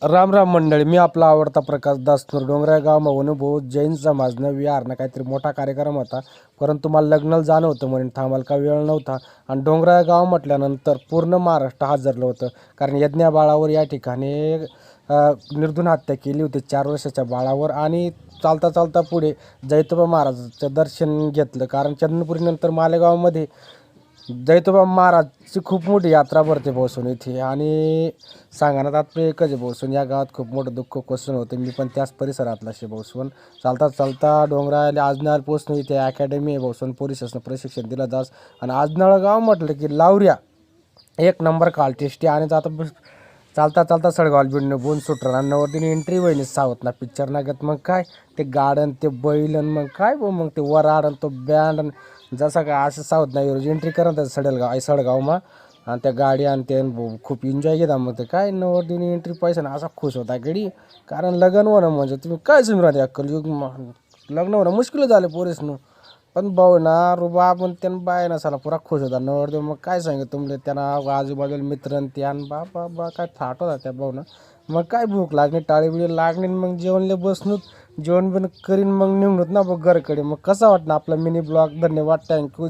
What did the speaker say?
राम राम मंडळी, मी आपला आवडता प्रकाश दासनूर. डोंगराळ गाव माहून भाऊ जैन समाजनं विहारनं काहीतरी मोठा कार्यक्रम होता, परंतु मला लग्नाला जाणं होतं म्हणून थांबायला का वेळ नव्हता. आणि डोंगराळ गाव म्हटल्यानंतर पूर्ण महाराष्ट्र हजरलं होतं, कारण यज्ञा बाळावर या ठिकाणी निर्धून हत्या केली होती 4 वर्षाच्या बाळावर. आणि चालता चालता पुढे जैतोबा महाराजाचं दर्शन घेतलं, कारण चंदनपुरीनंतर मालेगावमध्ये जैतोबा महाराजची खूप मोठी यात्रा भरते भोसून इथे. आणि सांगण्यात तात्पर्य एकच आहे, भोसून या गावात खूप मोठं दुःख कोसळून होतं. मी पण त्याच परिसरातला शे भोसून. चालता चालता डोंगराला आजनाळ पोचलो. इथे अकॅडमी आहे भोसून, पोलीस शासन प्रशिक्षण दिलं जास. आणि आजनाळ गाव म्हटलं की लावऱ्या एक नंबर काल टेस्टी. आणि चालता चालता सडगाव बिडणं बोन सुटणार आणि नवरदिनी एंट्री वहिनी सावत ना पिक्चर नागत. मग काय ते गार्डन, ते बैल, आणि मग काय मग ते वराड आणि तो बँड, जसा काय असं सावत नाही रोज एंट्री करत सडगावमा. आणि त्या गाडी आणि ते खूप एन्जॉय घेता. मग ते काय नवरदिनी एंट्री पैसा ना असा खुश होता गडी. कारण लग्न होणं म्हणजे तुम्ही काय समजून राहते कलयुग, लग्न होणं मुश्किल झालं पोरीसनं. पण भाऊ ना रुबा आपण त्यानं बाय नसाला पुरा खुश होता नवरदेव. मग काय सांगितलं तुमले त्यांना आजूबाजूला मित्र ते आणि बा काय थाट होता त्या भाऊ ना. मग काय भूक लागणे, टाळीबिळी लागणे, मग जेवणले बसणूत, जेवण बिन करीन मग निघणूत ना बघ घरकडे. मग कसा वाटणार आपला मिनी ब्लॉग. धन्यवाद, थँक्यू.